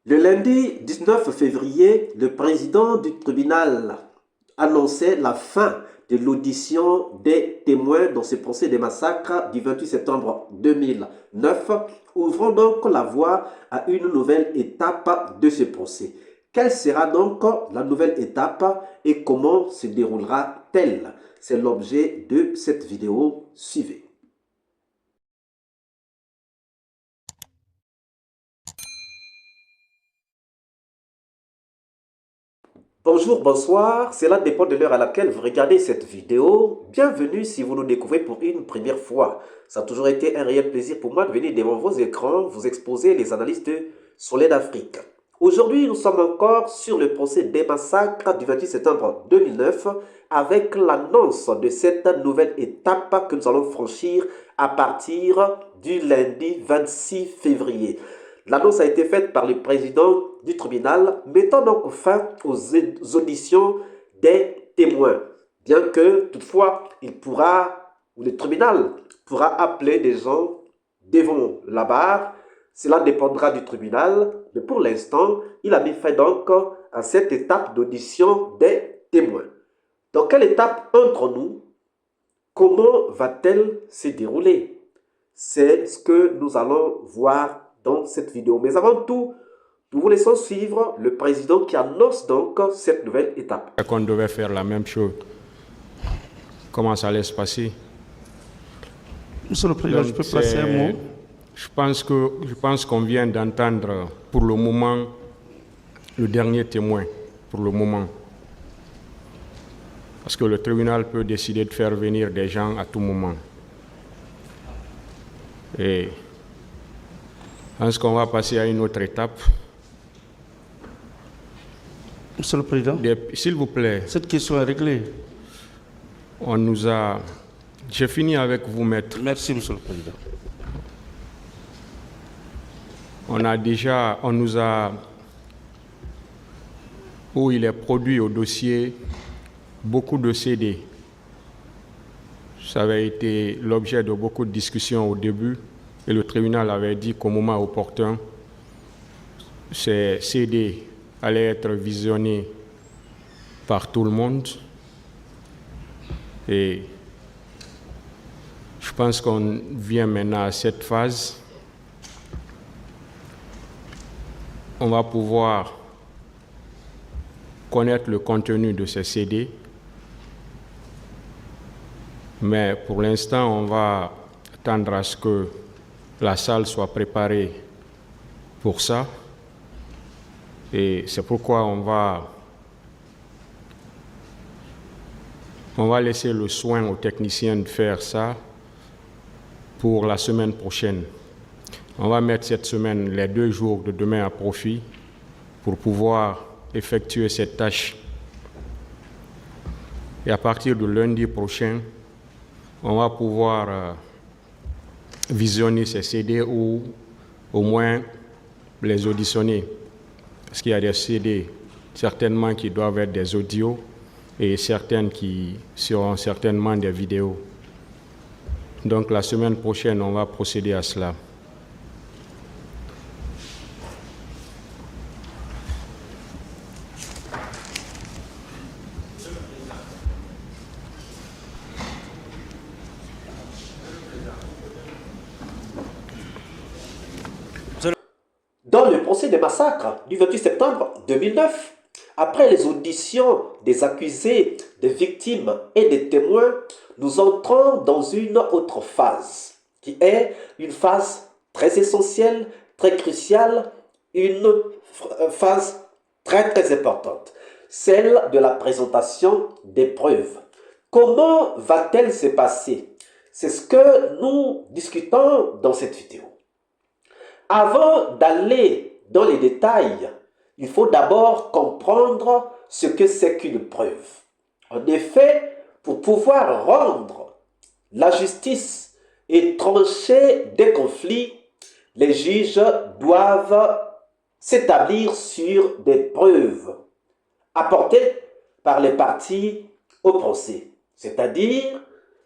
Le lundi 19 février, le président du tribunal annonçait la fin de l'audition des témoins dans ce procès des massacres du 28 septembre 2009, ouvrant donc la voie à une nouvelle étape de ce procès. Quelle sera donc la nouvelle étape et comment se déroulera-t-elle? C'est l'objet de cette vidéo. Suivez. Bonjour, bonsoir, cela dépend de l'heure à laquelle vous regardez cette vidéo. Bienvenue si vous nous découvrez pour une première fois. Ça a toujours été un réel plaisir pour moi de venir devant vos écrans vous exposer les analyses de Soleil d'Afrique. Aujourd'hui, nous sommes encore sur le procès des massacres du 28 septembre 2009 avec l'annonce de cette nouvelle étape que nous allons franchir à partir du lundi 26 février. L'annonce a été faite par le président du tribunal, mettant donc fin aux auditions des témoins. Bien que, toutefois, le tribunal pourra appeler des gens devant la barre. Cela dépendra du tribunal, mais pour l'instant, il a mis fin donc à cette étape d'audition des témoins. Dans quelle étape entrons-nous? Comment va-t-elle se dérouler? C'est ce que nous allons voir dans cette vidéo. Mais avant tout, nous vous laissons suivre le président qui annonce donc cette nouvelle étape. Qu'on devait faire la même chose. Comment ça allait se passer? Monsieur le Président, je peux placer un mot? Je pense qu'on vient d'entendre pour le moment le dernier témoin, pour le moment. Parce que le tribunal peut décider de faire venir des gens à tout moment. Et je pense qu'on va passer à une autre étape. Monsieur le Président, s'il vous plaît. cette question est réglée. J'ai fini avec vous, maître. Merci, Monsieur le Président. Où il est produit au dossier beaucoup de CD. Ça avait été l'objet de beaucoup de discussions au début et le tribunal avait dit qu'au moment opportun, ces CD allaient être visionnés par tout le monde. Et je pense qu'on vient maintenant à cette phase. On va pouvoir connaître le contenu de ces CD. Mais pour l'instant, on va attendre à ce que la salle soit préparée pour ça. Et c'est pourquoi on va laisser le soin aux techniciens de faire ça pour la semaine prochaine. On va mettre cette semaine, les 2 jours de demain à profit pour pouvoir effectuer cette tâche. Et à partir de lundi prochain, on va pouvoir visionner ces CD ou au moins les auditionner. Parce qu'il y a des CD certainement qui doivent être des audios et certaines qui seront certainement des vidéos. Donc la semaine prochaine, on va procéder à cela. Dans le procès des massacres du 28 septembre 2009, après les auditions des accusés, des victimes et des témoins, nous entrons dans une autre phase, qui est une phase très essentielle, très cruciale, une phase très importante, celle de la présentation des preuves. Comment va-t-elle se passer? C'est ce que nous discutons dans cette vidéo. Avant d'aller dans les détails, il faut d'abord comprendre ce que c'est qu'une preuve. En effet, pour pouvoir rendre la justice et trancher des conflits, les juges doivent s'établir sur des preuves apportées par les parties au procès, c'est-à-dire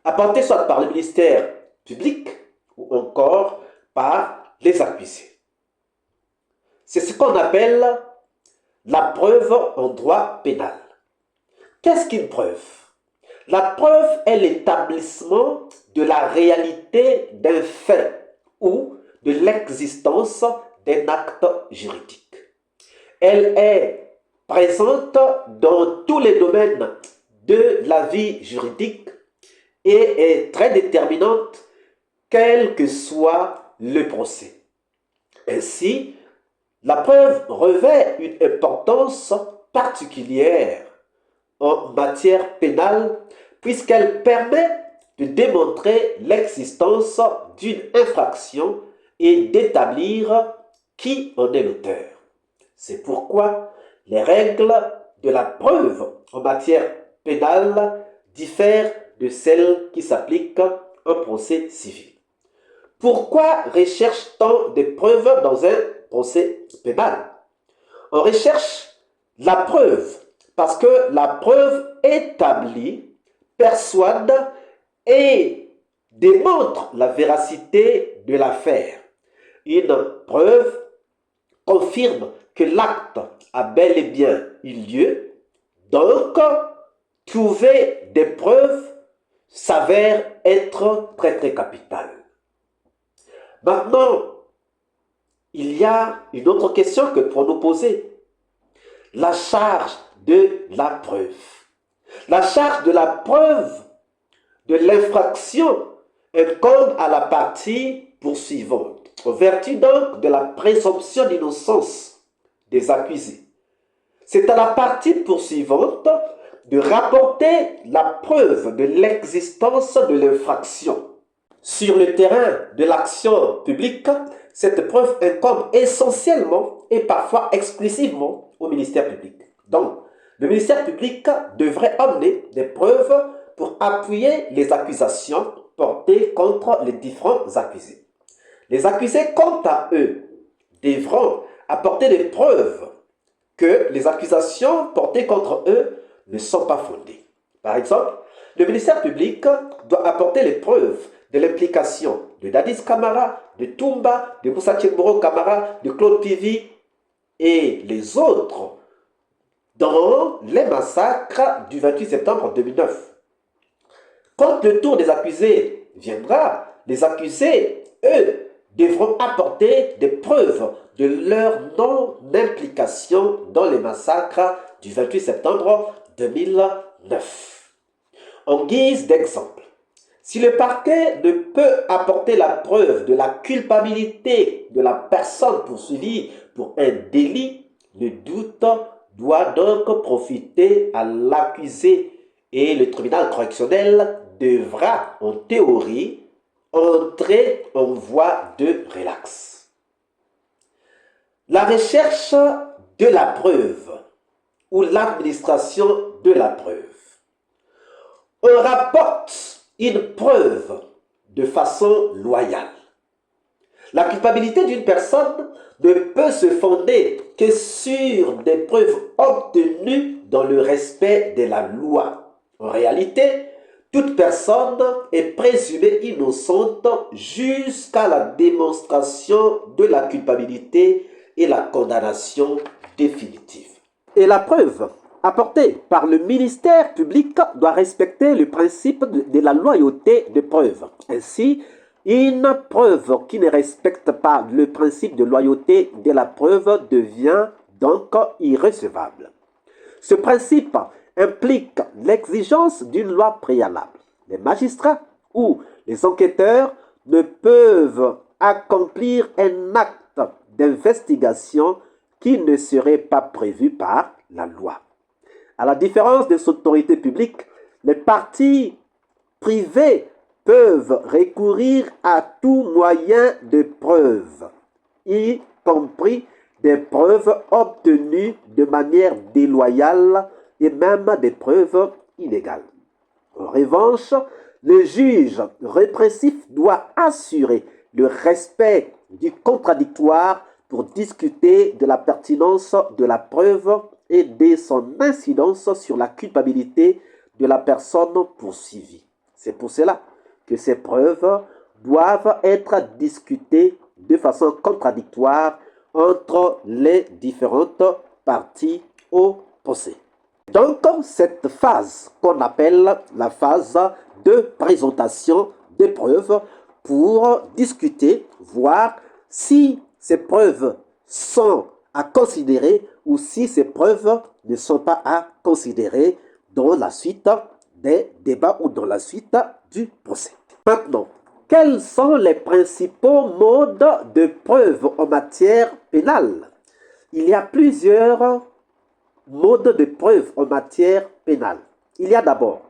apportées soit par le ministère public ou encore par les accusés. C'est ce qu'on appelle la preuve en droit pénal. Qu'est-ce qu'une preuve? La preuve est l'établissement de la réalité d'un fait ou de l'existence d'un acte juridique. Elle est présente dans tous les domaines de la vie juridique et est très déterminante quel que soit le procès. Ainsi, la preuve revêt une importance particulière en matière pénale puisqu'elle permet de démontrer l'existence d'une infraction et d'établir qui en est l'auteur. C'est pourquoi les règles de la preuve en matière pénale diffèrent de celles qui s'appliquent en procès civil. Pourquoi recherche-t-on des preuves dans un procès pénal? On recherche la preuve parce que la preuve établit, persuade et démontre la véracité de l'affaire. Une preuve confirme que l'acte a bel et bien eu lieu, donc trouver des preuves s'avère être très capital. Maintenant, il y a une autre question que pour nous poser. La charge de la preuve. La charge de la preuve de l'infraction incombe à la partie poursuivante, en vertu donc de la présomption d'innocence des accusés. C'est à la partie poursuivante de rapporter la preuve de l'existence de l'infraction. Sur le terrain de l'action publique, cette preuve incombe essentiellement et parfois exclusivement au ministère public. Donc, le ministère public devrait amener des preuves pour appuyer les accusations portées contre les différents accusés. Les accusés, quant à eux, devront apporter des preuves que les accusations portées contre eux ne sont pas fondées. Par exemple, le ministère public doit apporter les preuves de l'implication de Dadis Camara, de Toumba, de Moussa Tchemboro Camara, de Claude Pivi et les autres dans les massacres du 28 septembre 2009. Quand le tour des accusés viendra, les accusés, eux, devront apporter des preuves de leur non-implication dans les massacres du 28 septembre 2009. En guise d'exemple, si le parquet ne peut apporter la preuve de la culpabilité de la personne poursuivie pour un délit, le doute doit donc profiter à l'accusé et le tribunal correctionnel devra, en théorie, entrer en voie de relax. La recherche de la preuve ou l'administration de la preuve. On rapporte une preuve de façon loyale. La culpabilité d'une personne ne peut se fonder que sur des preuves obtenues dans le respect de la loi. En réalité, toute personne est présumée innocente jusqu'à la démonstration de la culpabilité et la condamnation définitive. Et la preuve apportée par le ministère public doit respecter le principe de la loyauté de preuve. Ainsi, une preuve qui ne respecte pas le principe de loyauté de la preuve devient donc irrecevable. Ce principe implique l'exigence d'une loi préalable. Les magistrats ou les enquêteurs ne peuvent accomplir un acte d'investigation qui ne serait pas prévu par la loi. À la différence des autorités publiques, les parties privées peuvent recourir à tout moyen de preuve, y compris des preuves obtenues de manière déloyale et même des preuves illégales. En revanche, le juge répressif doit assurer le respect du contradictoire pour discuter de la pertinence de la preuve et de son incidence sur la culpabilité de la personne poursuivie. C'est pour cela que ces preuves doivent être discutées de façon contradictoire entre les différentes parties au procès. Donc, cette phase qu'on appelle la phase de présentation des preuves pour discuter, voir si ces preuves sont à considérer ou si ces preuves ne sont pas à considérer dans la suite des débats ou dans la suite du procès. Maintenant, quels sont les principaux modes de preuve en matière pénale? Il y a plusieurs modes de preuve en matière pénale. Il y a d'abord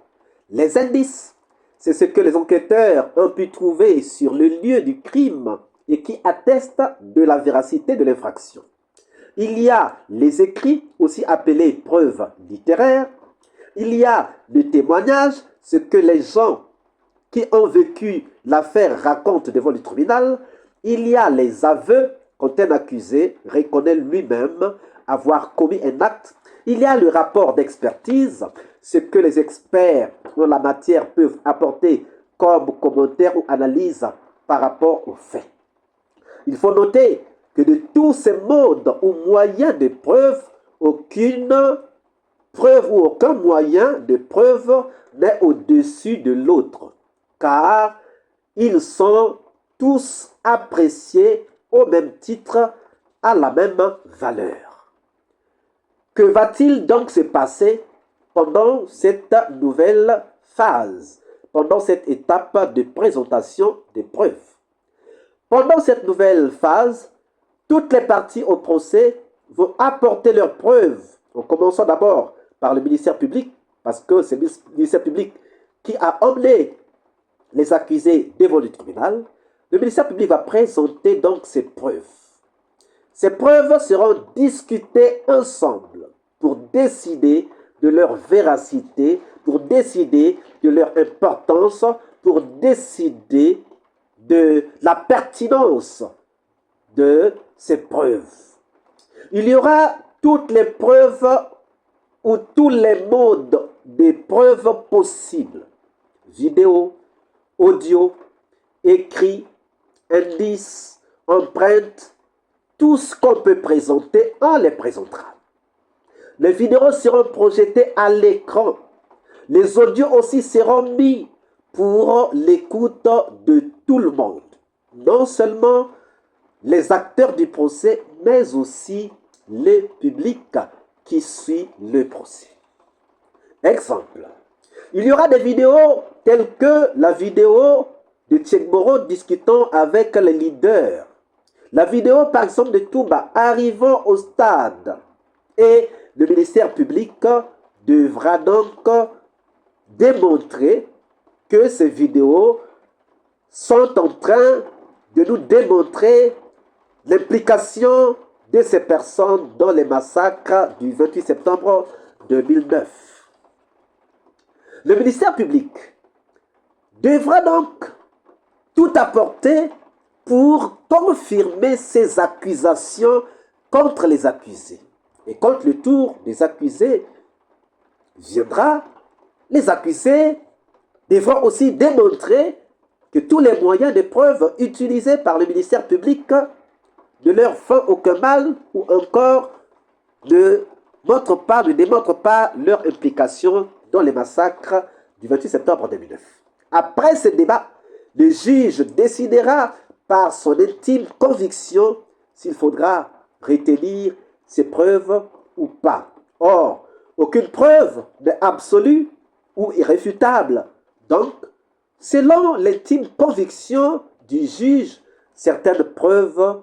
les indices. C'est ce que les enquêteurs ont pu trouver sur le lieu du crime et qui attestent de la véracité de l'infraction. Il y a les écrits, aussi appelés preuves littéraires. Il y a le témoignage, ce que les gens qui ont vécu l'affaire racontent devant le tribunal. Il y a les aveux quand un accusé reconnaît lui-même avoir commis un acte. Il y a le rapport d'expertise, ce que les experts en la matière peuvent apporter comme commentaire ou analyse par rapport aux faits. Il faut noter que de tous ces modes ou moyens de preuve, aucune preuve ou aucun moyen de preuve n'est au-dessus de l'autre, car ils sont tous appréciés au même titre, à la même valeur. Que va-t-il donc se passer pendant cette nouvelle phase, pendant cette étape de présentation des preuves? Pendant cette nouvelle phase, toutes les parties au procès vont apporter leurs preuves, en commençant d'abord par le ministère public, parce que c'est le ministère public qui a emmené les accusés devant le tribunal. Le ministère public va présenter donc ses preuves. Ces preuves seront discutées ensemble pour décider de leur véracité, pour décider de leur importance, pour décider de la pertinence de ces preuves. Il y aura toutes les preuves ou tous les modes de preuves possibles. Vidéo, audio, écrit, indices, empreintes, tout ce qu'on peut présenter, on les présentera. Les vidéos seront projetées à l'écran. Les audios aussi seront mis pour l'écoute de tout le monde. Non seulement les acteurs du procès, mais aussi le public qui suit le procès. Exemple, il y aura des vidéos telles que la vidéo de Tchekboro discutant avec les leaders. La vidéo, par exemple, de Touba arrivant au stade. Et le ministère public devra donc démontrer que ces vidéos sont en train de nous démontrer l'implication de ces personnes dans les massacres du 28 septembre 2009. Le ministère public devra donc tout apporter pour confirmer ces accusations contre les accusés. Et quand le tour des accusés viendra, les accusés devront aussi démontrer que tous les moyens de preuve utilisés par le ministère public ne leur font aucun mal ou encore ne démontrent pas leur implication dans les massacres du 28 septembre 2009. Après ce débat, le juge décidera par son intime conviction s'il faudra retenir ces preuves ou pas. Or, aucune preuve n'est absolue ou irréfutable. Donc, selon l'intime conviction du juge, certaines preuves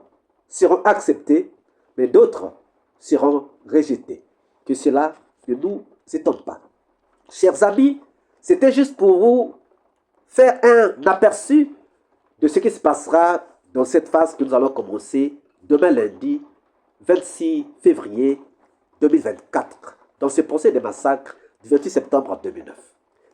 seront acceptées, mais d'autres seront rejetées. Que cela ne nous étonne pas. Chers amis, c'était juste pour vous faire un aperçu de ce qui se passera dans cette phase que nous allons commencer demain lundi 26 février 2024 dans ce procès des massacres du 28 septembre 2009.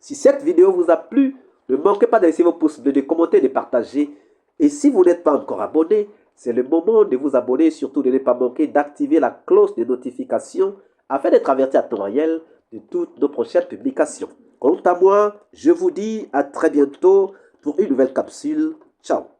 Si cette vidéo vous a plu, ne manquez pas de laisser vos pouces bleus, de commenter, de partager. Et si vous n'êtes pas encore abonné, c'est le moment de vous abonner et surtout de ne pas manquer d'activer la cloche de notification afin d'être averti à temps réel de toutes nos prochaines publications. Quant à moi, je vous dis à très bientôt pour une nouvelle capsule. Ciao.